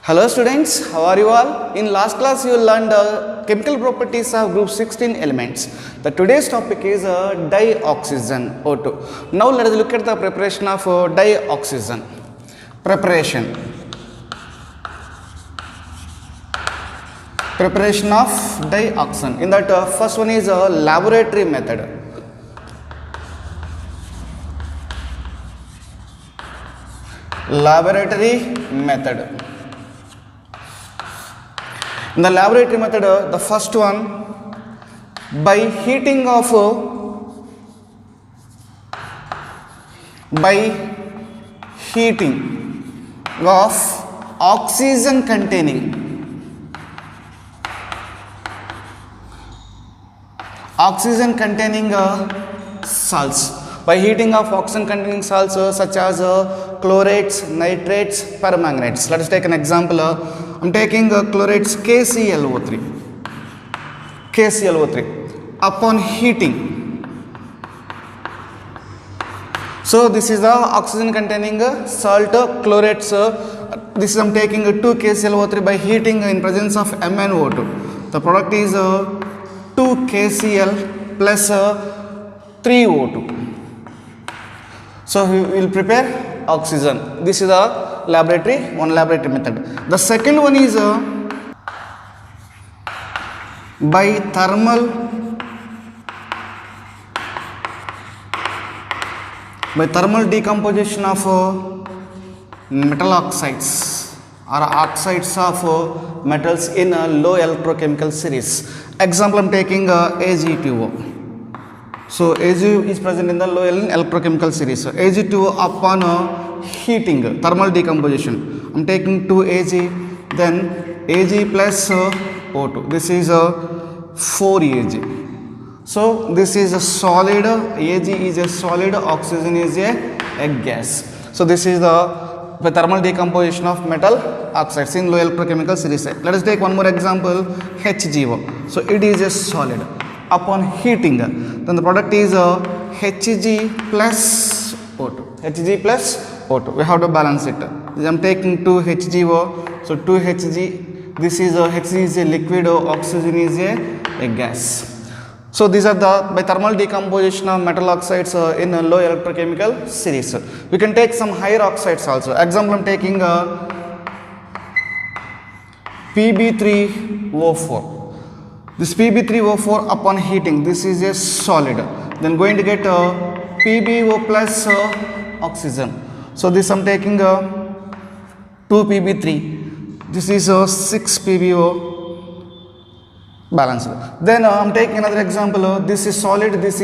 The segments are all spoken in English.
Hello students, how are you all? In last class you learned chemical properties of group 16 elements. The today's topic is dioxygen O2. Now let us look at the preparation of dioxygen. Preparation of dioxygen. In that first one is a laboratory method. In the laboratory method, the first one, by heating of oxygen containing salts. By heating of oxygen containing salts such as chlorates, nitrates, permanganates. Let us take an example. I am taking chlorates KClO3. Upon heating, so this is the oxygen containing salt chlorates. This is I am taking 2 KClO3 by heating in presence of MnO2. The product is 2 KCl plus 3O2. So we will prepare oxygen. This is the laboratory method. The second one is by thermal decomposition of metal oxides or oxides of metals in a low electrochemical series. Example, I am taking Ag2O. So Ag is present in the low electrochemical series. So Ag2O upon heating, thermal decomposition, I am taking 2 Ag, then Ag plus O2. This is 4 Ag. So this is a solid. Ag is a solid, oxygen is a gas. So this is the thermal decomposition of metal oxides in low electrochemical series. Let us take one more example, HgO. So it is a solid. Upon heating, then the product is Hg plus O2. We have to balance it. I am taking 2 HgO. So 2 Hg. This is Hg is a liquid, oxygen is a gas. So these are the by thermal decomposition of metal oxides in a low electrochemical series. We can take some higher oxides also. Example, I am taking Pb3O4. This Pb3O4 upon heating, this is a solid. Then going to get PbO plus oxygen. So this I am taking 2 Pb3. This is 6 PbO balanced. Then I am taking another example. This is solid. It is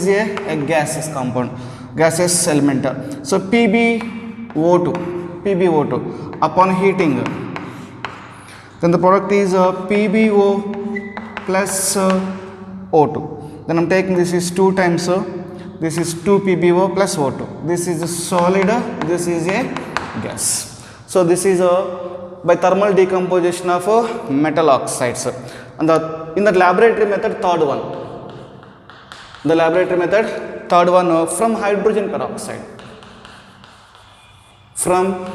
a gaseous compound, gaseous element. So PbO2 upon heating. Then the product is PbO plus O2. Then I am taking this is 2 times. This is 2 PbO plus O2. This is a solid. This is a gas. So this is by thermal decomposition of metal oxides. And in the laboratory method, third one. From hydrogen peroxide. From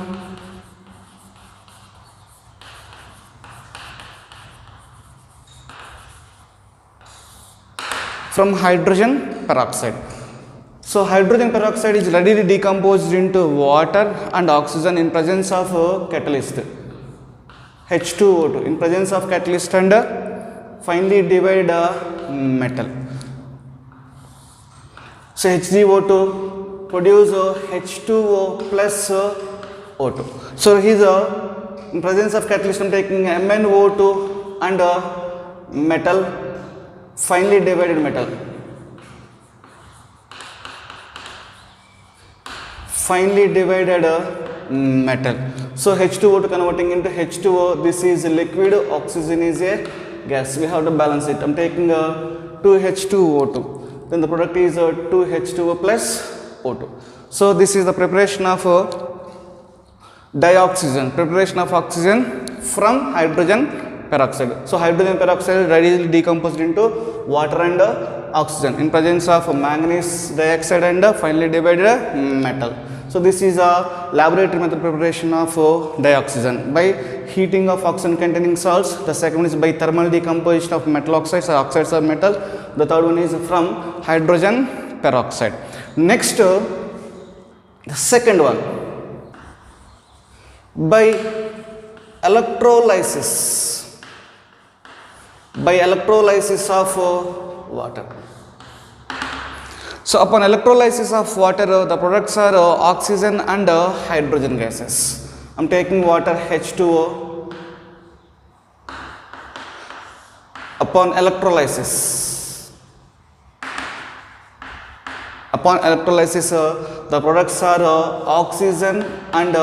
hydrogen peroxide. So hydrogen peroxide is readily decomposed into water and oxygen in presence of catalyst H2O2, in presence of catalyst and finally divide metal. So HgO2 produce H2O plus O2. So here is in presence of catalyst I am taking MnO2 and metal, finely divided metal. So H2O2 converting into H2O. This is liquid, oxygen is a gas. We have to balance it. I am taking 2 H2O2. Then the product is 2 H2O plus O2. So this is the preparation of dioxygen, preparation of oxygen from hydrogen peroxide. So hydrogen peroxide readily decomposed into water and oxygen in presence of manganese dioxide and finally divided metal. So this is a laboratory method preparation of dioxygen by heating of oxygen containing salts. The second one is by thermal decomposition of metal oxides or oxides of metal. The third one is from hydrogen peroxide. Next, the second one, by electrolysis of water. So upon electrolysis of water, the products are oxygen and hydrogen gases. I am taking water H2O. Upon electrolysis, the products are oxygen and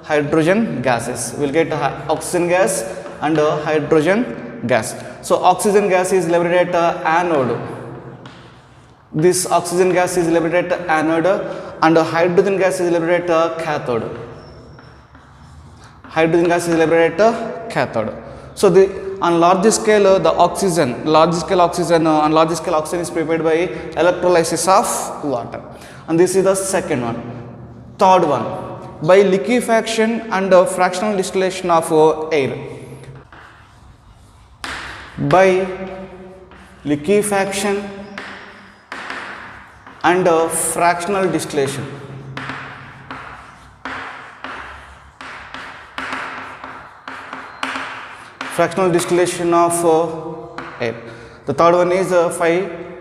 hydrogen gases. We will get oxygen gas and hydrogen gas. So oxygen gas is liberated at anode. This oxygen gas is liberated at anode and hydrogen gas is liberated at cathode. Hydrogen gas is liberated at cathode. So on large scale the oxygen is prepared by electrolysis of water. And this is the second one. Third one, by liquefaction and fractional distillation of air. By liquefaction and fractional distillation. Fractional distillation of air. The third one is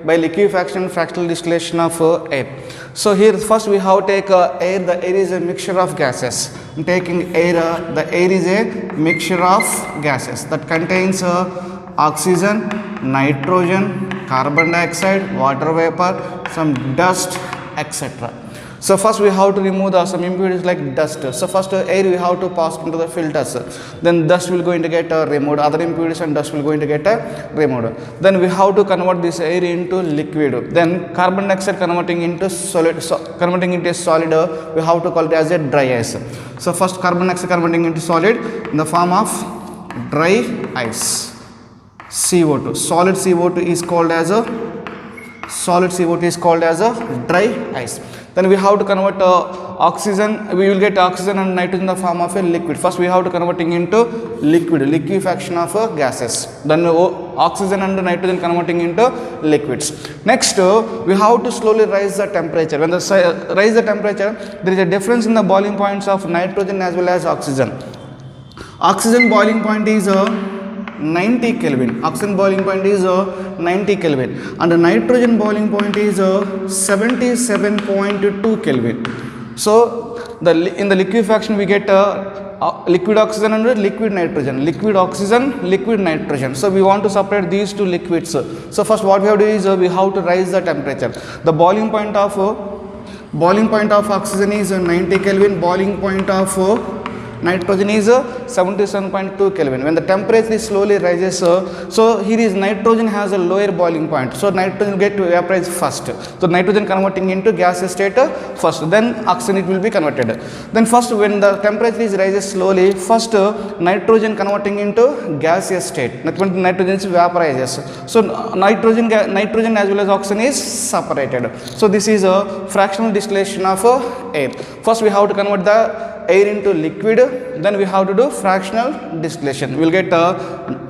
by liquefaction fractional distillation of air. So here first we have to take air. The air is a mixture of gases. I'm taking air. The air is a mixture of gases that contains oxygen, nitrogen, carbon dioxide, water vapor, some dust, etc. So first we have to remove some impurities like dust. So first air we have to pass into the filters. Then dust will going to get removed. Other impurities and dust will going to get removed. Then we have to convert this air into liquid. Then carbon dioxide converting into solid. Converting into a solid, we have to call it as a dry ice. So first carbon dioxide converting into solid in the form of dry ice. CO2. Solid CO2 is called as a dry ice. Then we have to convert oxygen. We will get oxygen and nitrogen in the form of a liquid. First we have to converting into liquefaction of gases. Then oxygen and nitrogen converting into liquids. Next we have to slowly raise the temperature. When raise the temperature, there is a difference in the boiling points of nitrogen as well as oxygen. Oxygen boiling point is 90 Kelvin. Oxygen boiling point is 90 Kelvin and the nitrogen boiling point is 77.2 Kelvin. So in the liquefaction we get liquid oxygen and liquid nitrogen. Liquid oxygen, liquid nitrogen. So we want to separate these two liquids. So first what we have to do is we have to raise the temperature. The boiling point of oxygen is 90 Kelvin. Boiling point of nitrogen is 77.2 Kelvin. When the temperature slowly rises, so here is nitrogen has a lower boiling point. So nitrogen get to vaporize first. So nitrogen converting into gaseous state first. Then oxygen it will be converted. Then first when the temperature is rises slowly, first nitrogen converting into gaseous state. When nitrogen vaporizes. So nitrogen as well as oxygen is separated. So this is a fractional distillation of air. First we have to convert the air into liquid, then we have to do fractional distillation. We will get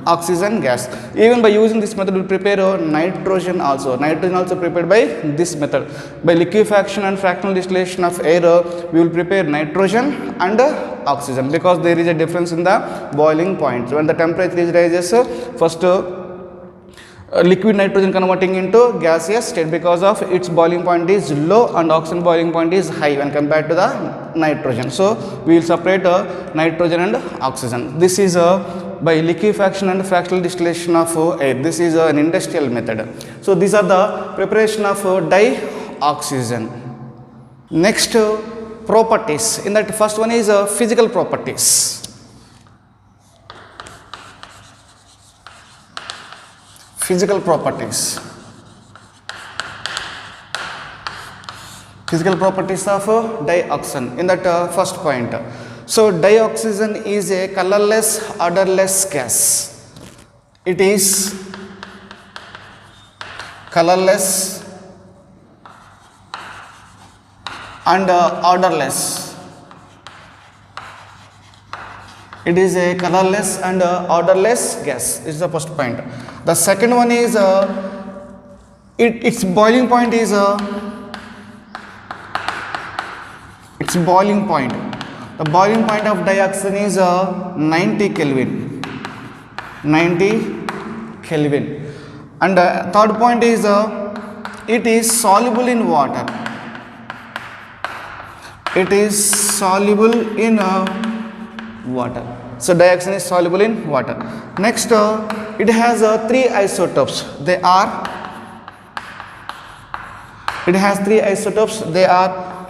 oxygen gas. Even by using this method we will prepare nitrogen also. Nitrogen also prepared by this method. By liquefaction and fractional distillation of air, we will prepare nitrogen and oxygen because there is a difference in the boiling point. When the temperature is rises, first liquid nitrogen converting into gaseous state because of its boiling point is low and oxygen boiling point is high when compared to the nitrogen. So we will separate nitrogen and oxygen. This is by liquefaction and fractional distillation of air. This is an industrial method. So these are the preparation of dioxygen. Next properties. In that first one is physical properties. Physical properties. Physical properties of dioxin in that first point. So dioxin is a colorless, odorless gas. It is colorless, and odorless. It is a colorless and odorless gas. This is the first point. The second one is its boiling point is its boiling point. The boiling point of dioxin is 90 Kelvin. 90 Kelvin. And third point is it is soluble in water. It is soluble in water. So dioxin is soluble in water. Next, it has three isotopes. They are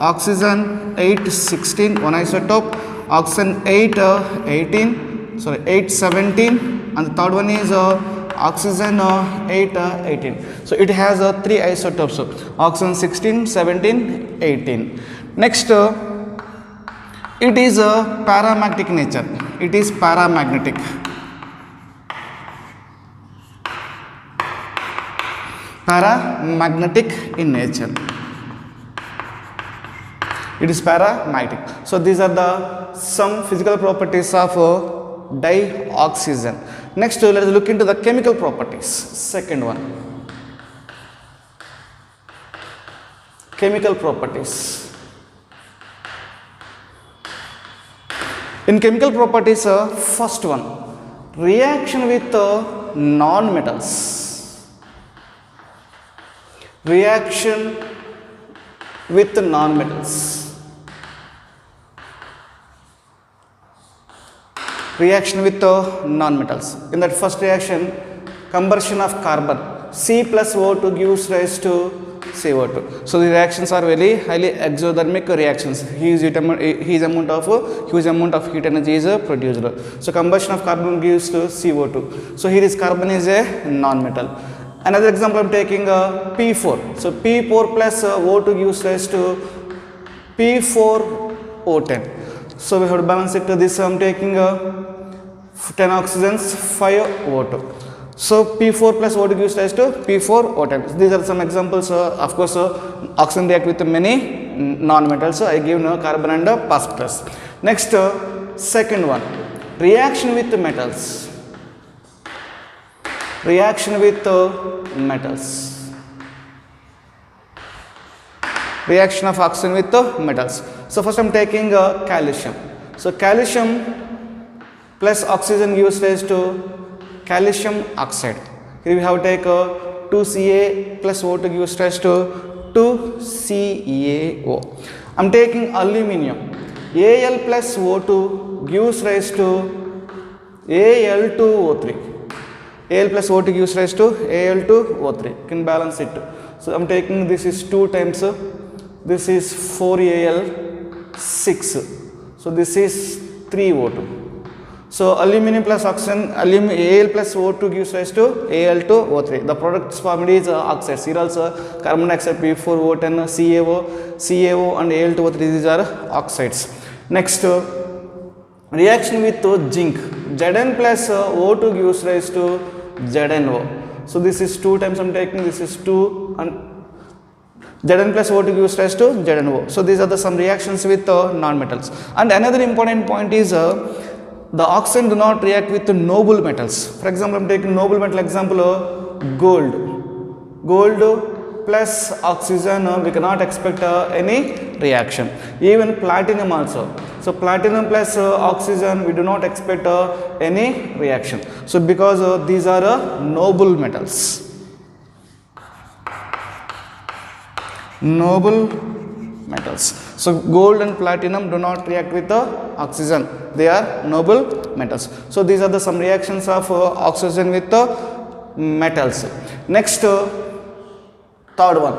oxygen 816, one isotope, oxygen 817, and the third one is oxygen 818. So it has three isotopes, oxygen 16, 17, 18. Next, it is a paramagnetic nature. It is paramagnetic. Paramagnetic in nature. It is paramagnetic. So these are the some physical properties of dioxygen. Next, let us look into the chemical properties. Second one, chemical properties. In chemical properties, first one, reaction with non-metals. Reaction with non-metals. Reaction with non-metals. In that first reaction, combustion of carbon, C plus O2 gives rise to CO2. So the reactions are very highly exothermic reactions. Huge amount of heat energy is produced. So combustion of carbon gives to CO2. So here is carbon is a non-metal. Another example I am taking P4. So P4 plus O2 gives rise to P4O10. So we have to balance it to this. I am taking 10 oxygens, 5 O2. So P4 plus O2 gives rise to P4O10. These are some examples. Of course, oxygen react with many non-metals. So I give carbon and phosphorus. Next, second one, reaction with metals. Reaction with metals. Reaction of oxygen with metals. So first I am taking calcium. So calcium plus oxygen gives rise to calcium oxide. Here we have to take 2Ca plus O2 gives rise to 2CaO. I am taking aluminium. Al plus O2 gives rise to Al2O3. Al plus O2 gives rise to Al2O3. You can balance it. So I am taking this is 2 times, this is 4Al6. So this is 3O2. So aluminum plus oxygen, Al plus O2 gives rise to Al2O3. The products formed is oxides. Here also carbon dioxide, P4O10, CaO and Al2O3. These are oxides. Next, reaction with zinc. Zn plus O2 gives rise to ZnO. So this is 2 times I am taking. This is 2 and Zn plus O2 gives rise to ZnO. So these are the some reactions with non-metals. And another important point is the oxygen do not react with noble metals. For example, I am taking noble metal example gold. Gold plus oxygen, we cannot expect any reaction. Even platinum also. So platinum plus oxygen, we do not expect any reaction. So because these are noble metals. Noble metals. So gold and platinum do not react with the oxygen. They are noble metals. So these are the some reactions of oxygen with the metals. Next, third one,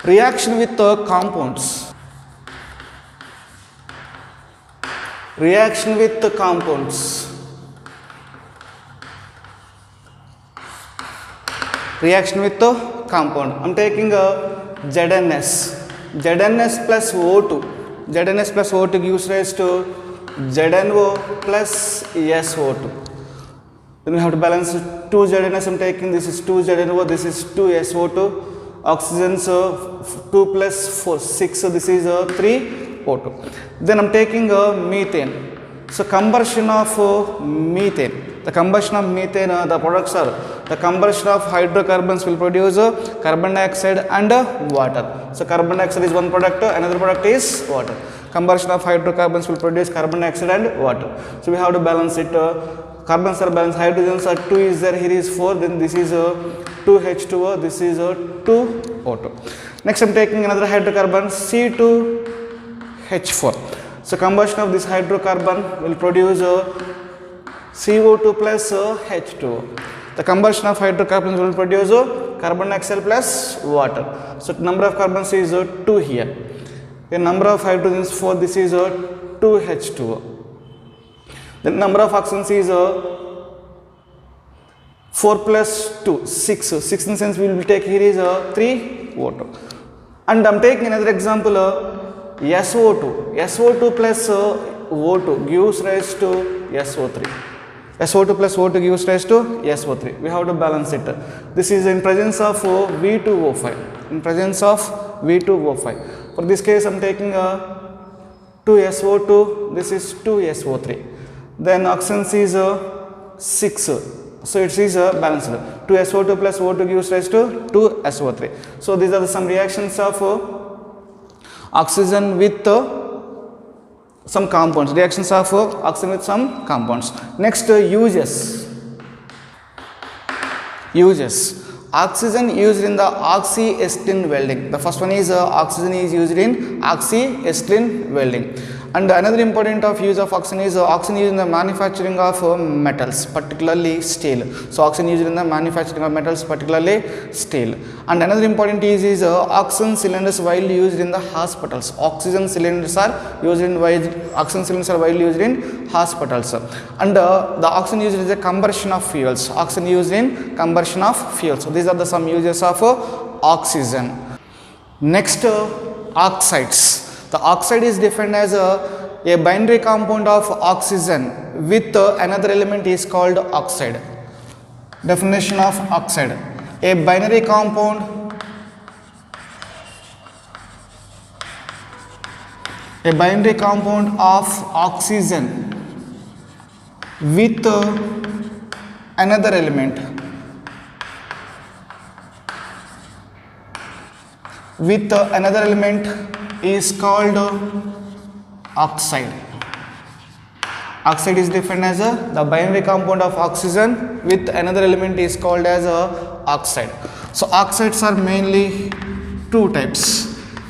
reaction with compounds. Reaction with compounds. Reaction with the compound. I am taking ZnS. ZnS plus O2. ZnS plus O2 gives rise to ZnO plus SO2. Then we have to balance 2 ZnS I am taking. This is 2 ZnO, this is 2 SO2. Oxygen's 2 plus 4, 6. So this is 3 O2. Then I'm taking methane. So combustion of methane. The combustion of methane, the products are the combustion of hydrocarbons will produce carbon dioxide and water. So carbon dioxide is one product, another product is water. Combustion of hydrocarbons will produce carbon dioxide and water. So we have to balance it. Carbons are balanced, hydrogens are 2 is there, here is 4, then this is 2H2O, this is 2O2. Next I am taking another hydrocarbon C2H4. So combustion of this hydrocarbon will produce CO2 plus H2O. The combustion of hydrocarbons will produce carbon dioxide plus water. So number of carbons is 2 here. The number of hydrogens 4, this is 2H2O. The number of oxygens is 4 plus 2, 6. 6 in the sense we will take here is 3 O2. And I am taking another example SO2. SO2 plus O2 gives rise to SO3. SO2 plus O2 gives rise to SO3. We have to balance it. This is in presence of V2O5. In presence of V2O5. For this case I am taking 2SO2. This is 2SO3. Then oxygen is 6. So it is balanced. 2SO2 plus O2 gives rise to 2SO3. So these are some reactions of oxygen with some compounds. Reactions of oxygen with some compounds. Next uses. Oxygen used in the oxyacetylene welding. The first one is oxygen is used in oxyacetylene welding. And another important use of oxygen is oxygen used in the manufacturing of metals, particularly steel. So oxygen used in the manufacturing of metals, particularly steel. And another important use is oxygen cylinders widely used in the hospitals. Oxygen cylinders are widely used in hospitals. And the oxygen used is a combustion of fuels. Oxygen used in combustion of fuels. So these are the some uses of oxygen. Next, oxides. The oxide is defined as a binary compound of oxygen with another element is called oxide. Definition of oxide. A binary compound of oxygen with another element is called oxide. Oxide is defined as the binary compound of oxygen with another element is called as oxide. So oxides are mainly two types.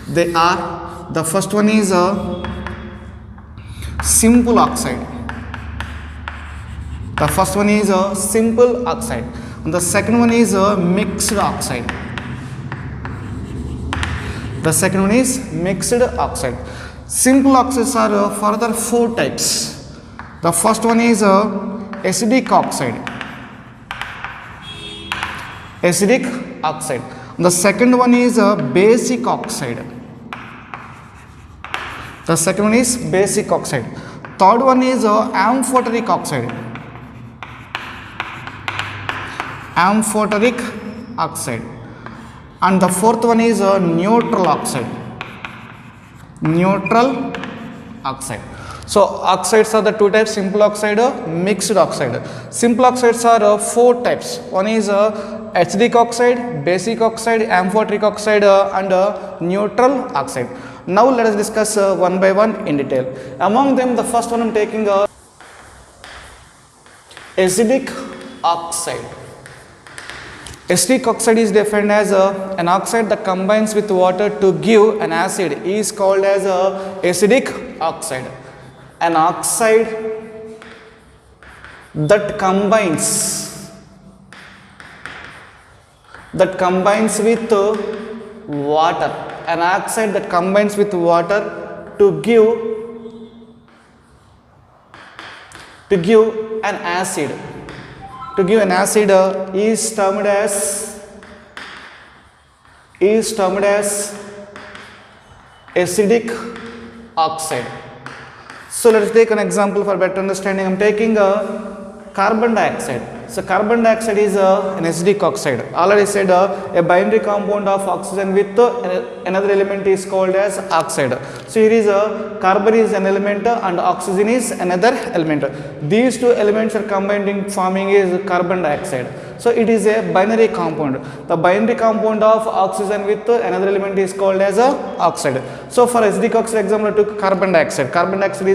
They are, the first one is simple oxide. The first one is simple oxide. And the second one is mixed oxide. The second one is mixed oxide. Simple oxides are further four types. The first one is acidic oxide. The second one is basic oxide. Third one is amphoteric oxide. And the fourth one is neutral oxide. So oxides are the two types, simple oxide, mixed oxide. Simple oxides are four types. One is acidic oxide, basic oxide, amphoteric oxide and neutral oxide. Now let us discuss one by one in detail. Among them, the first one I am taking acidic oxide. Acidic oxide is defined as an oxide that combines with water to give an acid is called as acidic oxide. An oxide that combines with water. An oxide that combines with water to give an acid. To give an acid is termed as acidic oxide. So let us take an example for better understanding. I am taking carbon dioxide. So carbon dioxide is an acidic oxide. Already said a binary compound of oxygen with another element is called as oxide. So here is carbon is an element and oxygen is another element. These two elements are combined in forming is carbon dioxide. So it is a binary compound. The binary compound of oxygen with another element is called as oxide. So for acidic oxide example I took carbon dioxide. Carbon dioxide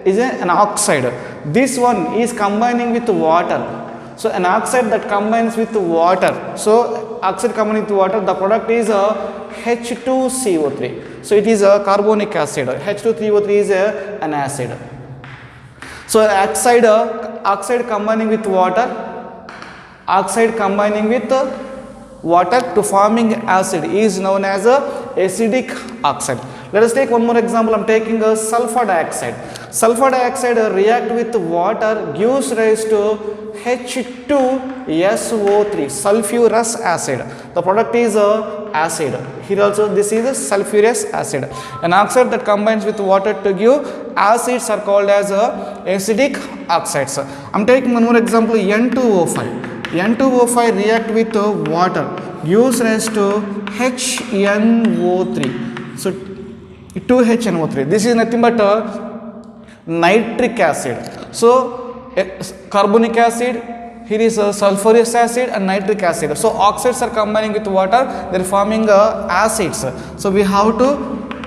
is an oxide. This one is combining with water. So an oxide that combines with water. So oxide combining with water, the product is H2CO3. So it is a carbonic acid. H2CO3 is an acid. So oxide combining with water, oxide combining with water to forming acid is known as acidic oxide. Let us take one more example. I am taking sulfur dioxide. Sulfur dioxide react with water, gives rise to H2SO3, sulfurous acid. The product is acid. Here also this is a sulfurous acid. An oxide that combines with water to give acids are called as acidic oxides. I am taking one more example, N2O5. N2O5 react with water, gives rise to HNO3. So 2HNO3. This is nothing but nitric acid. So carbonic acid, here is sulfurous acid and nitric acid. So oxides are combining with water, they are forming acids. So we have to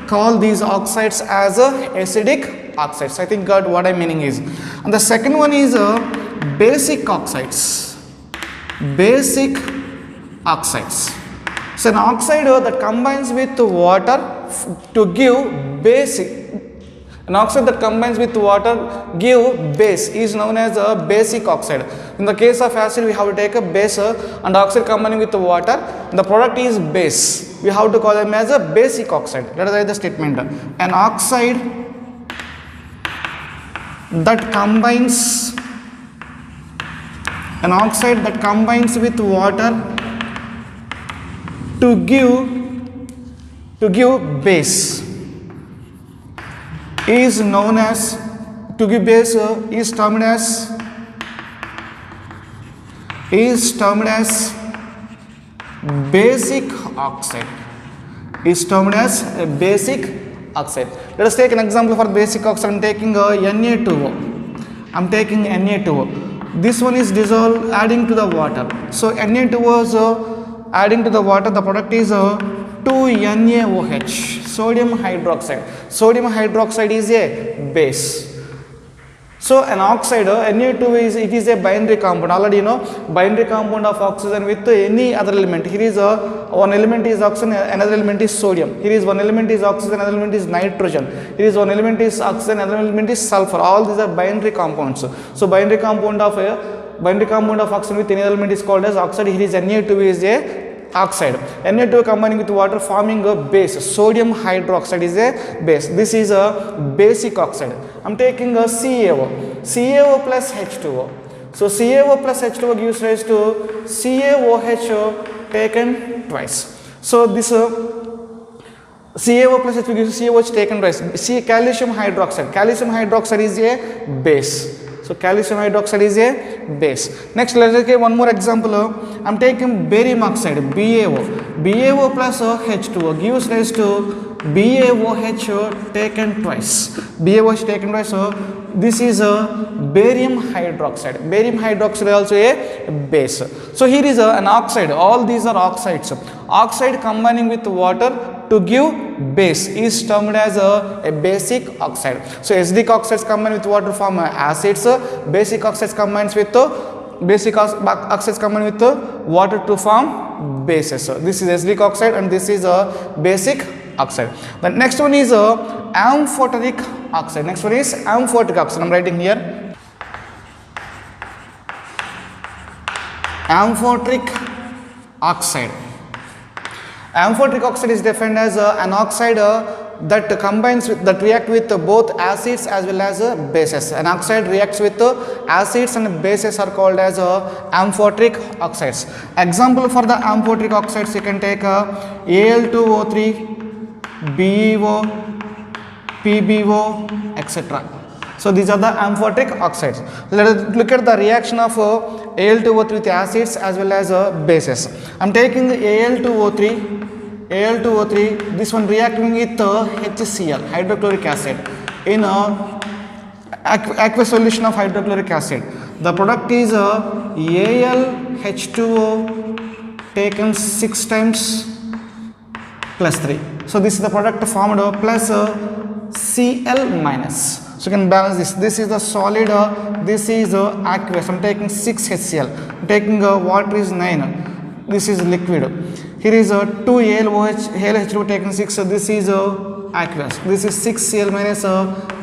call these oxides as acidic oxides. I think got what I meaning is. And the second one is basic oxides. Basic oxides. So an oxide that combines with water to give basic. An oxide that combines with water give base is known as a basic oxide. In the case of acid, we have to take a base and oxide combining with water. The product is base. We have to call them as a basic oxide. Let us write the statement. An oxide that combines with water to give base is known as, to give base is termed as basic oxide. Is termed as a basic oxide. Let us take an example for basic oxide. I am taking Na2O. I am taking Na2O. This one is dissolved adding to the water. So Na2O is adding to the water. The product is 2NaOH, sodium hydroxide. Sodium hydroxide is a base. So an oxide, Na2 is a binary compound. Already you know, binary compound of oxygen with any other element. Here is one element is oxygen, another element is sodium. Here is one element is oxygen, another element is nitrogen. Here is one element is oxygen, another element is sulfur. All these are binary compounds. So binary compound of oxygen with any element is called as oxide. Here is Na2 is a oxide. Na2 combining with water forming a base. Sodium hydroxide is a base. This is a basic oxide. I am taking a CaO. CaO plus H2O. So CaO plus H2O gives rise to CaOH taken twice. So this CaO plus H2O gives CaOH taken twice. Calcium hydroxide. Calcium hydroxide is a base. So calcium hydroxide is a base. Next, let us take one more example. I am taking barium oxide, BaO. BaO plus H2O gives rise to BaOH taken twice. BaOH taken twice. So this is a barium hydroxide. Barium hydroxide is also a base. So here is an oxide. All these are oxides. Oxide combining with water to give base is termed as a basic oxide. So acidic oxides combine with water form acids. Basic oxides combines with water to form bases. This is acidic oxide and this is a basic oxide. The next one is amphoteric oxide. Next one is amphoteric oxide. I am writing here. Amphoteric oxide. Amphoteric oxide is defined as an oxide that react with both acids as well as bases. An oxide reacts with acids and bases are called as amphoteric oxides. Example for the amphoteric oxides, you can take Al2O3, BeO, PbO, etc. So these are the amphoteric oxides. Let us look at the reaction of Al2O3 with acids as well as bases. I am taking the Al2O3, this one reacting with HCl, hydrochloric acid, in aqueous solution of hydrochloric acid. The product is AlH2O taken 6 times plus 3. So this is the product formed plus Cl minus. So you can balance this. This is the solid, this is aqueous. I am taking 6 HCl. I am taking water is 9. This is liquid. Here is 2 AlOH, AlH2 taken 6. So this is aqueous. This is 6 Cl minus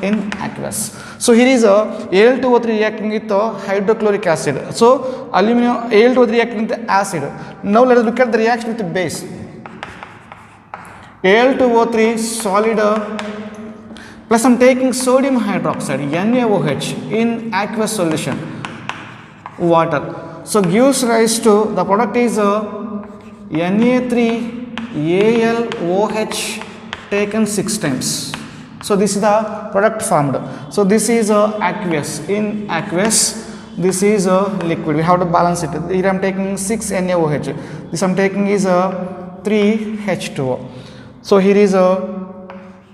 in aqueous. So here is Al2O3 reacting with hydrochloric acid. So aluminum Al2O3 reacting with acid. Now let us look at the reaction with the base. Al2O3 solid plus I am taking sodium hydroxide NaOH in aqueous solution, water. So gives rise to the product is Na3AlOH taken 6 times. So this is the product formed. So this is aqueous, in aqueous. This is liquid. We have to balance it. Here I am taking 6 NaOH. This I am taking is 3 H2O. So here is 2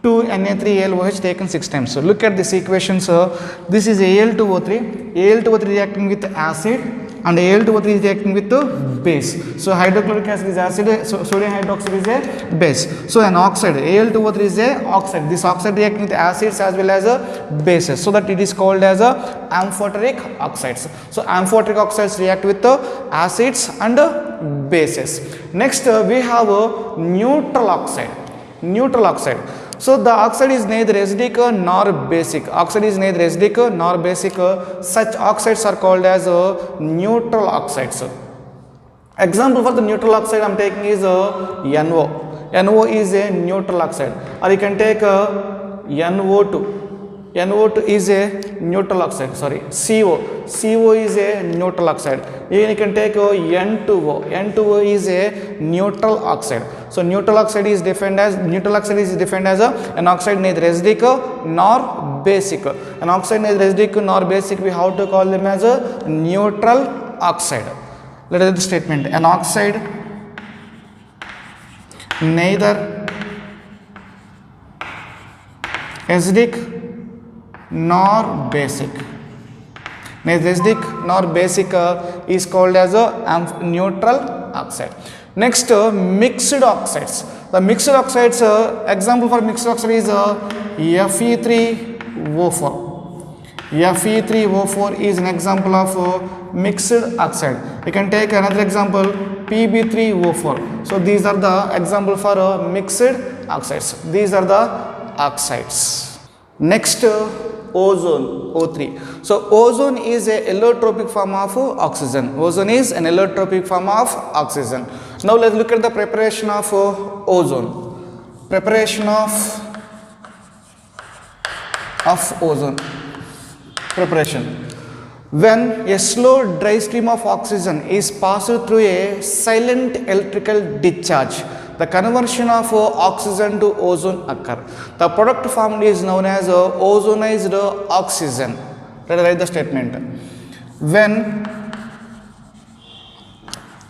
Na3AlOH taken 6 times. So look at this equation. So this is Al2O3. Al2O3 reacting with acid and Al2O3 is reacting with the base. So hydrochloric acid is acid, so sodium hydroxide is a base. So an oxide, Al2O3 is a oxide. This oxide reacting with acids as well as bases. So that it is called as amphoteric oxides. So amphoteric oxides react with acids and bases. Next we have a neutral oxide. Neutral oxide. So the oxide is neither acidic nor basic. Oxide is neither acidic nor basic. Such oxides are called as neutral oxides. Example for the neutral oxide I am taking is NO. NO is a neutral oxide. Or you can take NO2. NO2 is a neutral oxide. Sorry, CO. CO is a neutral oxide. Even you can take N2O. N2O is a neutral oxide. So neutral oxide is defined as an oxide neither acidic nor basic. An oxide neither acidic nor basic, we have to call them as a neutral oxide. Let us read the statement. An oxide neither acidic nor basic. Neither acidic nor basic is called as a neutral oxide. Next, mixed oxides. The mixed oxides, example for mixed oxide is Fe3O4. Fe3O4 is an example of mixed oxide. We can take another example, Pb3O4. So these are the example for mixed oxides. These are the oxides. Next, ozone, O3. So ozone is a allotropic form of oxygen. Ozone is an allotropic form of oxygen. Now let's look at the preparation of ozone. Preparation of ozone. Preparation. When a slow dry stream of oxygen is passed through a silent electrical discharge, the conversion of oxygen to ozone occur. The product formed is known as ozonized oxygen. Let us write the statement. When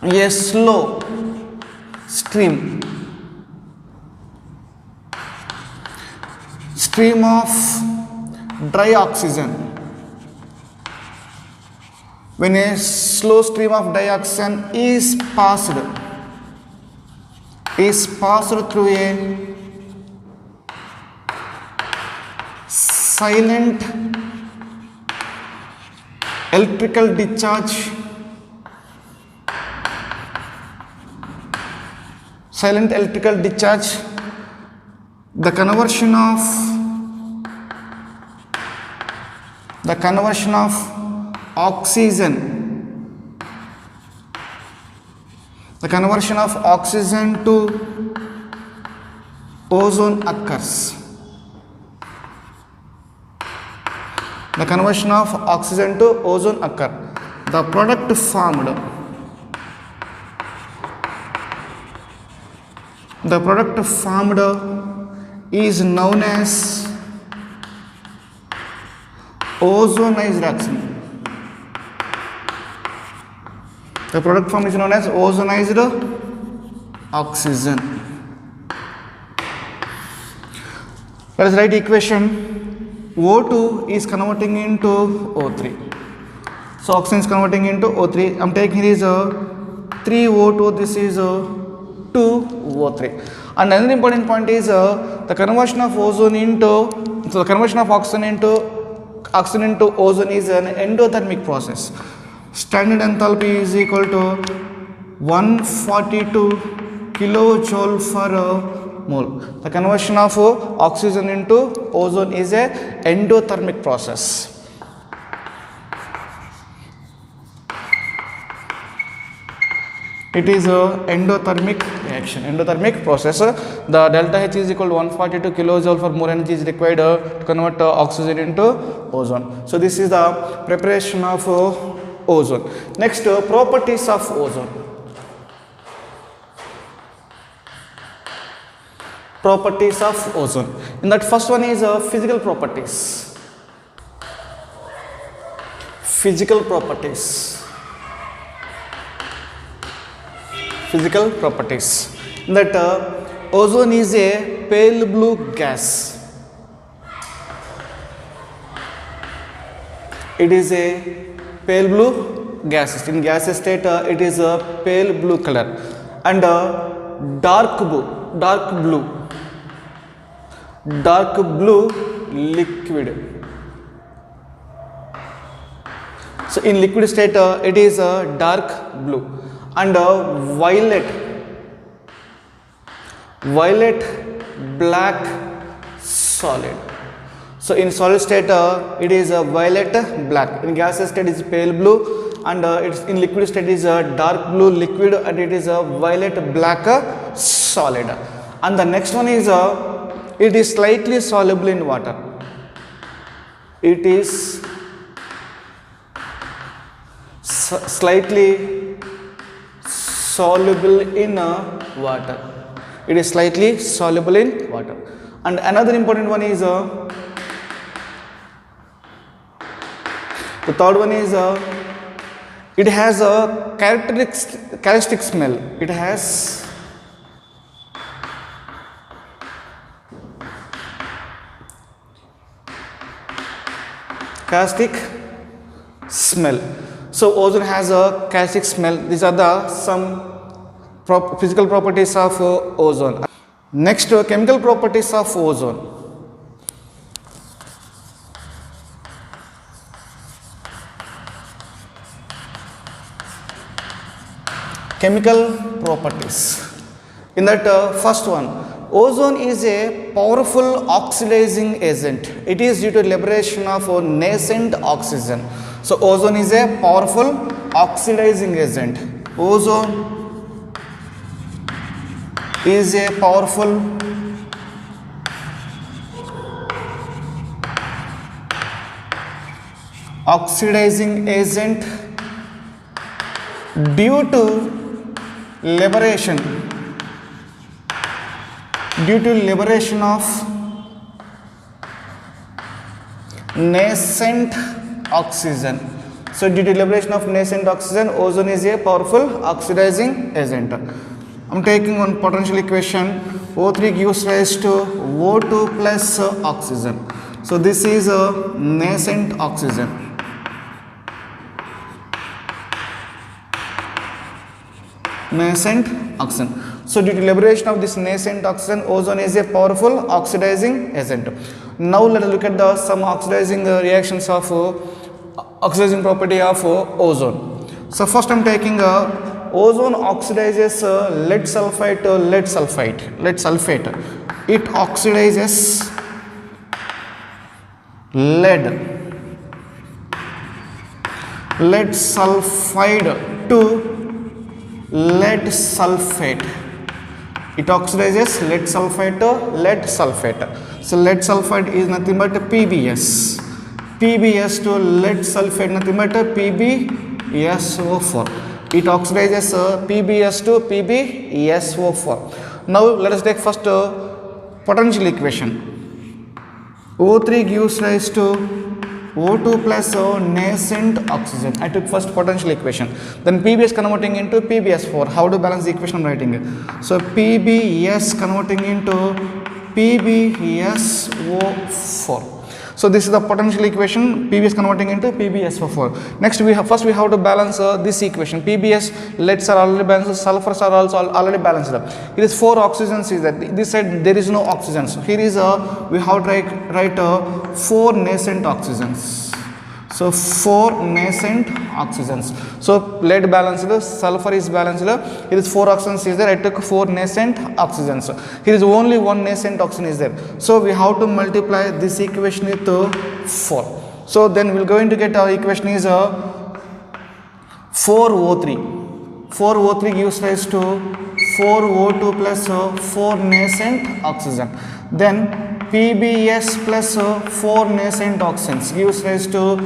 a slow stream of dry oxygen, when a slow stream of dry oxygen is passed through a silent electrical discharge, the conversion of oxygen to ozone occurs. The conversion of oxygen to ozone occur. The product formed is known as ozonized oxygen. The product form is known as ozonized oxygen. Let us write equation. O2 is converting into O3. So oxygen is converting into O3. I am taking here is 3O2. This is 2O3. And another important point is the conversion of ozone into, so the conversion of oxygen into ozone is an endothermic process. Standard enthalpy is equal to 142 kilojoule per mole. The conversion of oxygen into ozone is a endothermic process. It is a endothermic reaction, endothermic process. The delta H is equal to 142 kilojoule for more energy is required to convert oxygen into ozone. So this is the preparation of ozone. Next, properties of ozone. Properties of ozone. In that first one is physical properties. Physical properties. Physical properties. That ozone is a pale blue gas. It is a pale blue gas. In gas state, it is a pale blue color, and dark blue liquid. So in liquid state, it is a dark blue, and violet black solid. So in solid state, it is a violet black. In gas state, it is pale blue, and it's in liquid state is a dark blue liquid, and it is a violet black solid. And the next one is it is slightly soluble in water. It is slightly soluble in water. It is slightly soluble in water. And another important one is the third one is it has a characteristic smell. It has characteristic smell. So ozone has a characteristic smell. These are the some physical properties of ozone. Next, chemical properties of ozone. Chemical properties. In that first one, ozone is a powerful oxidizing agent. It is due to liberation of nascent oxygen. So ozone is a powerful oxidizing agent. Ozone is a powerful oxidizing agent due to liberation of nascent oxygen. So due to liberation of nascent oxygen, ozone is a powerful oxidizing agent. I am taking one potential equation. O3 gives rise to O2 plus oxygen. So this is a nascent oxygen. Nascent oxygen. So due to liberation of this nascent oxygen, ozone is a powerful oxidizing agent. Now let us look at the some oxidizing reactions of oxidizing property of ozone. So first I am taking ozone oxidizes lead sulfate. It oxidizes lead sulfide to lead sulfate. It oxidizes lead sulfide to lead sulfate. So lead sulfide is nothing but PbS. PbS to lead sulfate nothing but PbSO4. It oxidizes PbS to PbSO4. Now let us take first potential equation. O3 gives rise to O2 plus nascent oxygen. I took first potential equation. Then PBS converting into PbS4. How to balance the equation I'm writing it? So PbS converting into PbSO4. So this is the potential equation. PbS converting into PbSO4. Next we have to balance this equation. PbS leads are already balanced, sulfurs are also already balanced. It is 4 oxygens is that. This side there is no oxygen. So here is we have to write 4 nascent oxygens. So 4 nascent oxygens. So lead balanced, sulfur is balanced. Here is 4 oxygens is there. I took 4 nascent oxygens. Here is only 1 nascent oxygen is there. So we have to multiply this equation with 4. So then we are going to get our equation is 4O3. 4O3 gives rise to 4O2 plus 4 nascent oxygen. Then PbS plus 4 nascent oxygens gives rise to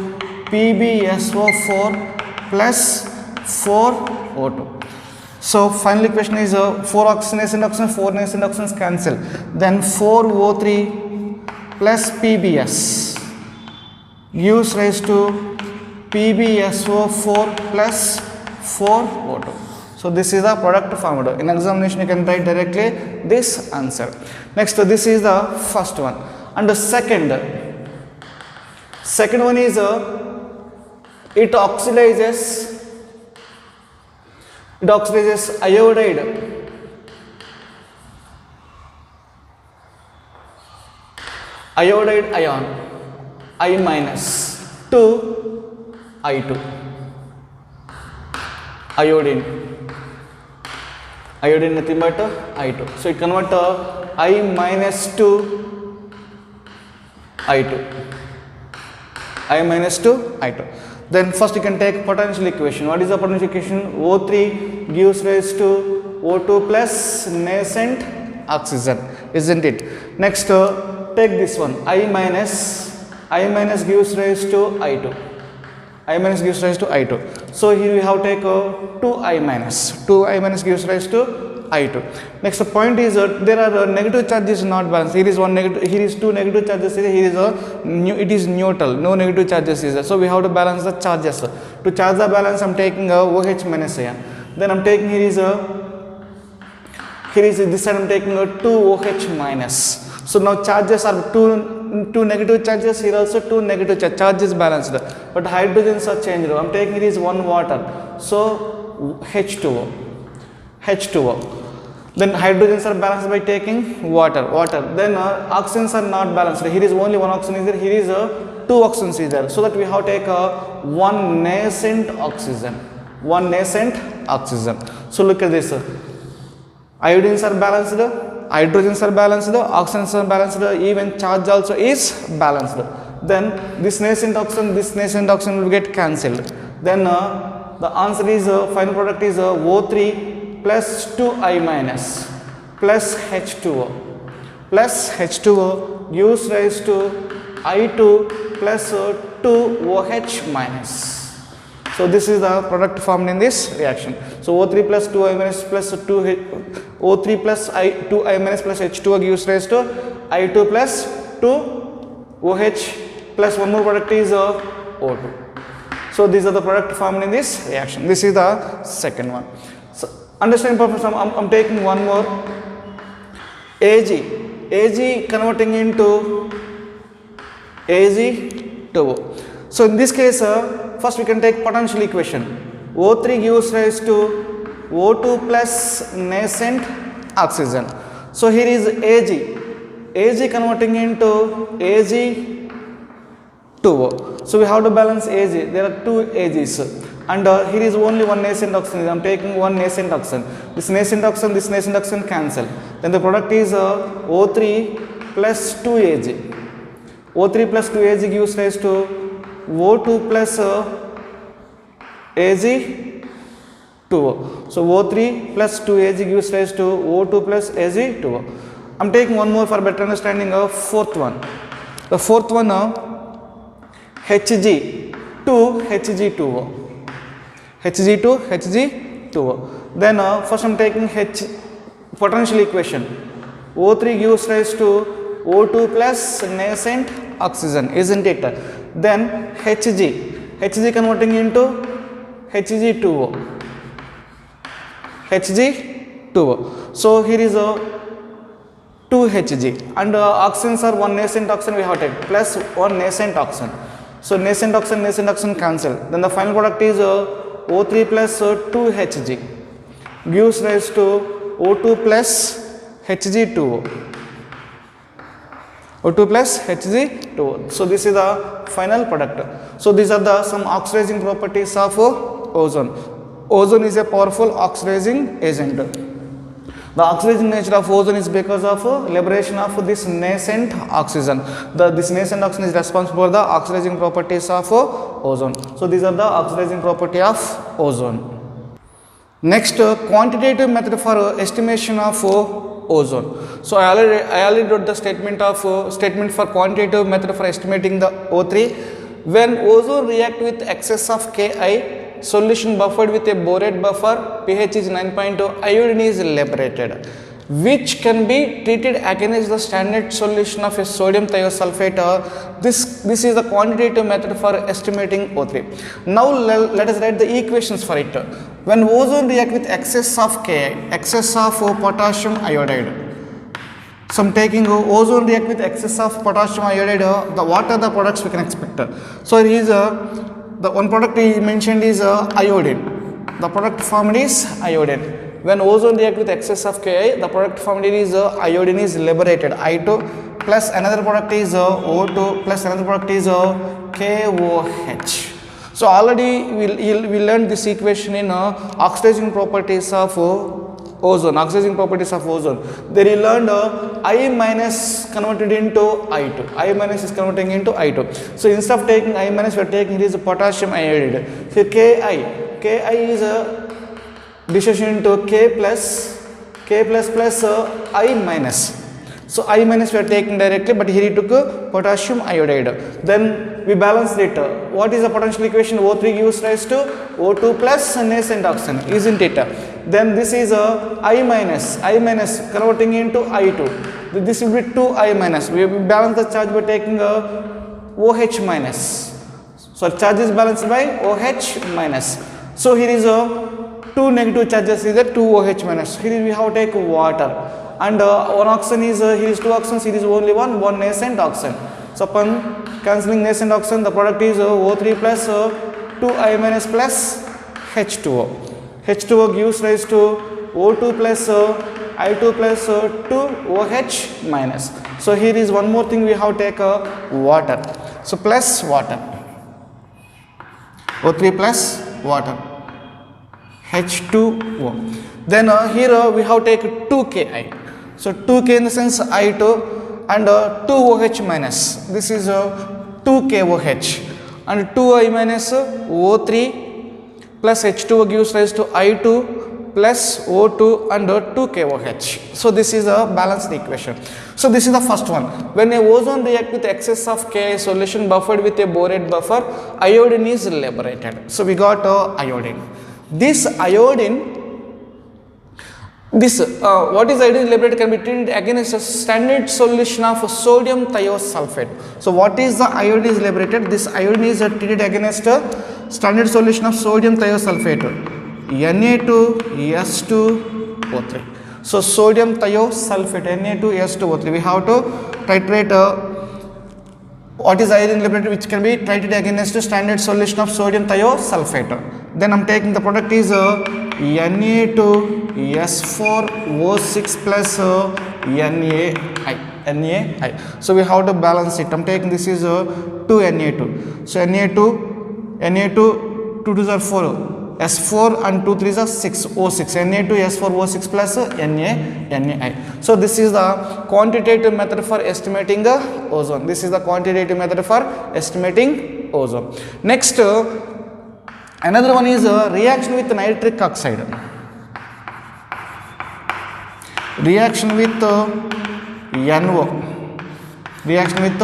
PbSO4 plus 4O2. So final equation is 4 nascent oxygens, 4 nascent oxygens cancel. Then 4O3 plus PbS gives rise to PbSO4 plus 4O2. So this is the product formula. In examination you can write directly this answer. Next this is the first one. And the second one is it oxidizes iodide ion I minus to I2. Iodine nothing but I2. So it convert I minus to I2. I minus to I2. Then first you can take potential equation. What is the potential equation? O3 gives rise to O2 plus nascent oxygen, isn't it? Next take this one. I minus gives rise to I2. I minus gives rise to I2. So here we have take 2I minus. 2I minus gives rise to I2. Next the point is there are negative charges not balanced. Here is one negative, here is 2 negative charges. Here is it is neutral. No negative charges is there. So we have to balance the charges. To charge the balance, I am taking OH minus ion. Then I am taking here is this side I am taking 2OH minus. So now charges are two negative charges, here also 2 negative charges. Charge is balanced, but hydrogens are changed. I am taking here is 1 water. So H2O. Then hydrogens are balanced by taking water. Then oxygens are not balanced. Here is only 1 oxygen is there. Here is 2 oxygens is there. So that we have to take 1 nascent oxygen. So look at this. Iodines are balanced. Hydrogens are balanced, oxygens are balanced, even charge also is balanced. Then this nascent oxygen will get cancelled. Then the answer is final product is O3 plus 2I minus plus H2O gives rise to I2 plus 2OH minus. So this is the product formed in this reaction. So O3 plus 2I minus plus 2O3 plus 2I minus plus H2O gives rise to I2 plus 2OH plus one more product is O2. So these are the product formed in this reaction. This is the second one. So understand purpose, I'm taking one more. Ag converting into Ag2O. So in this case, first we can take potential equation. O3 gives rise to O2 plus nascent oxygen. So here is Ag converting into Ag2O. So we have to balance Ag. There are 2 Ags, and here is only 1 nascent oxygen. I am taking 1 nascent oxygen. This nascent oxygen cancel. Then the product is O3 plus 2Ag. O3 plus 2Ag gives rise to O2 plus Ag2O. So O3 plus 2Ag gives rise to O2 plus Ag2O. I am taking one more for better understanding of fourth one. The fourth one Hg2Hg2O. Hg2Hg2O. Then first I am taking potential equation. O3 gives rise to O2 plus nascent oxygen, isn't it? Then Hg converting into Hg2O. Hg2O. So here is a 2Hg, and oxygens are one nascent oxygen we have taken plus one nascent oxygen. So nascent oxygen cancel. Then the final product is O3 plus 2Hg gives rise to O2 plus Hg2O. O2 plus Hg2O. So this is the final product. So these are the some oxidizing properties of ozone. Ozone is a powerful oxidizing agent. The oxidizing nature of ozone is because of liberation of this nascent oxygen. This nascent oxygen is responsible for the oxidizing properties of ozone. So these are the oxidizing property of ozone. Next, quantitative method for estimation of ozone. So I already wrote the statement for quantitative method for estimating the O3. When ozone react with excess of Ki, solution buffered with a borate buffer, pH is 9.2, iodine is liberated, which can be treated against the standard solution of a sodium thiosulfate. This is the quantitative method for estimating O3. Now let us write the equations for it. When ozone react with excess of Ki, excess of potassium iodide. So I am taking ozone react with excess of potassium iodide, what are the products we can expect? So here is the one product he mentioned is iodine. The product formed is iodine. When ozone react with excess of Ki, the product formed is iodine is liberated, I2, plus another product is O2, plus another product is KOH. So already we learned this equation in oxidizing properties of ozone. Oxidizing properties of ozone. There you learned I minus converted into I2. I minus is converting into I2. So instead of taking I minus, we are taking here is potassium iodide. So Ki is dissociation into K plus I minus. So I minus we are taking directly, but here he took potassium iodide. Then we balanced it. What is the potential equation? O3 gives rise to O2 plus nascent oxygen, isn't it? Then this is I minus converting into I2. This will be 2I minus. We balance the charge by taking OH minus. So charge is balanced by OH minus. So here is two negative charges is a 2 OH minus. Here we have to take water. And one oxygen is, here is two oxygens, here is only one nascent oxygen. So upon cancelling nascent oxygen, the product is O3 plus 2I minus plus H2O. H2O gives rise to O2 plus I2 plus 2OH minus. So here is one more thing we have to take water. So plus water. O3 plus water. H2O. Then here we have to take 2Ki. So 2K in the sense I2 and 2OH minus. This is 2KOH. And 2I minus O3 plus H2O gives rise to I2 plus O2 and 2KOH. So this is a balanced equation. So this is the first one. When a ozone react with excess of Ki solution buffered with a borate buffer, iodine is liberated. So we got iodine. This iodine, what is iodine liberated can be treated against a standard solution of sodium thiosulfate. So what is the iodine is liberated? This iodine is treated against a standard solution of sodium thiosulfate, Na2S2O3. So sodium thiosulfate, Na2S2O3. We have to titrate what is iodine liberated, which can be treated against a standard solution of sodium thiosulfate. Then I am taking the product is Na2S4O6 plus NaI. So we have to balance it. I am taking this is 2Na2. So Na2 2 2s are 4. S4 and 2 3s are 6, O6, Na2S4O6 plus NaI. So this is the quantitative method for estimating the ozone. This is the quantitative method for estimating ozone. Next, another one is reaction with nitric oxide. Reaction with NO. Reaction with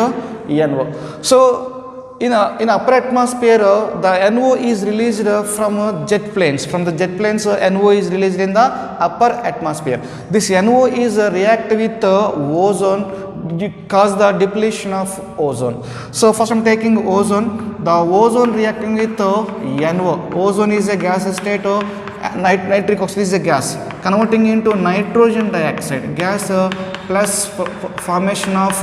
NO. So in upper atmosphere, the NO is released from jet planes. From the jet planes, NO is released in the upper atmosphere. This NO is react with ozone cause the depletion of ozone. So first I'm taking ozone. The ozone reacting with NO. Ozone is a gas state. Nitric oxide is a gas converting into nitrogen dioxide gas plus formation of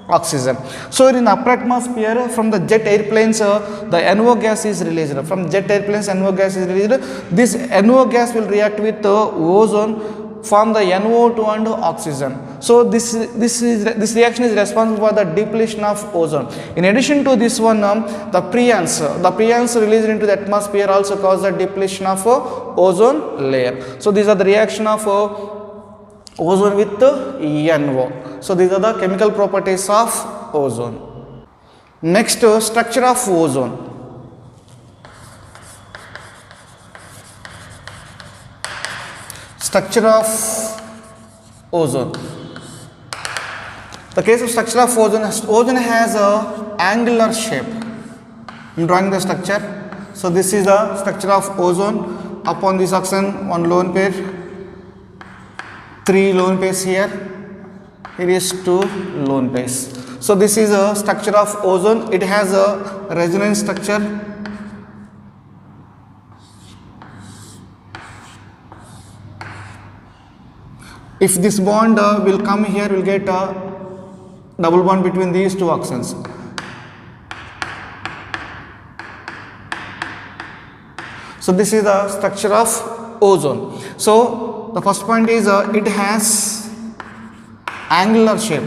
oxygen. So in the upper atmosphere from the jet airplanes the NO gas is released. From jet airplanes NO gas is released. This NO gas will react with ozone, form the NO2 and oxygen. So this reaction is responsible for the depletion of ozone. In addition to this one, the preons released into the atmosphere also cause the depletion of ozone layer. So these are the reaction of ozone with NO. So these are the chemical properties of ozone. Next, structure of ozone. Structure of ozone. The case of structure of ozone has a angular shape. I am drawing the structure. So this is the structure of ozone. Upon this oxygen, one lone pair, 3 lone pairs here. Here is 2 lone pairs. So this is a structure of ozone. It has a resonance structure. If this bond will come here, we'll get a double bond between these two oxygens. So this is the structure of ozone. So the first point is it has angular shape.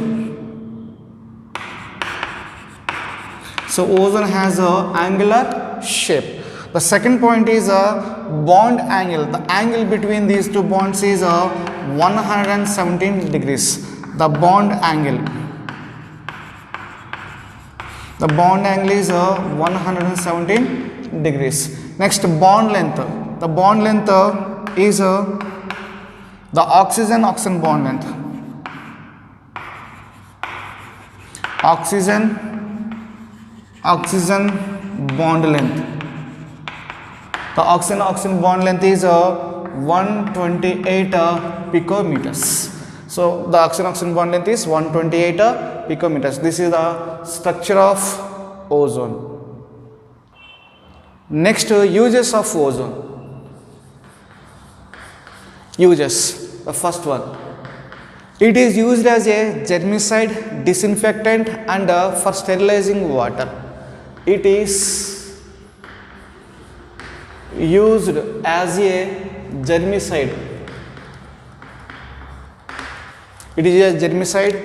So ozone has a angular shape. The second point is bond angle. The angle between these two bonds is 117 degrees. The bond angle. The bond angle is 117 degrees. Next, bond length. The bond length is the oxygen bond length. Oxygen bond length. The oxygen bond length is 128 picometers. So the oxygen bond length is 128 picometers. This is the structure of ozone. Next, uses of ozone. Uses. The first one. It is used as a germicide, disinfectant and for sterilizing water. It is used as a germicide. It is a germicide,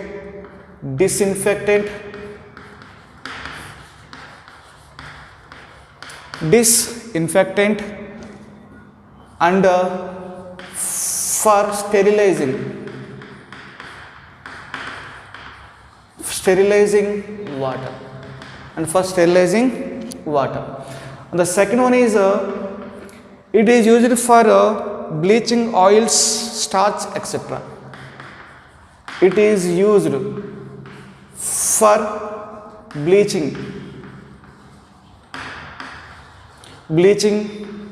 disinfectant, and for sterilizing water. And the second one is it is used for bleaching oils, starch, etc. It is used for bleaching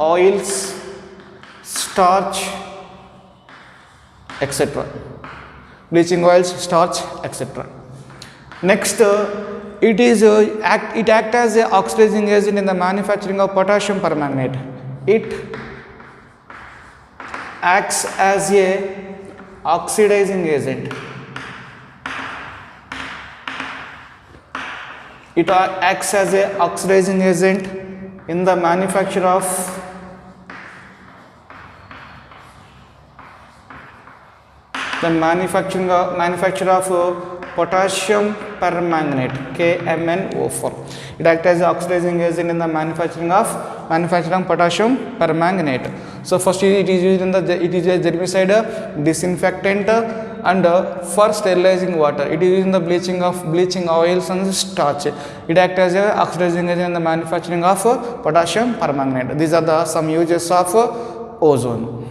oils, starch, etc. Bleaching oils, starch, etc. Next, it acts as an oxidizing agent in the manufacturing of potassium permanganate. It acts as a oxidizing agent. It acts as a oxidizing agent in the manufacture of potassium permanganate, KMnO4. It acts as an oxidizing agent in the manufacturing potassium permanganate. So first it is used it is a germicide, disinfectant and for sterilizing water. It is used in the bleaching oils and starch. It acts as an oxidizing agent in the manufacturing of potassium permanganate. These are some uses of ozone.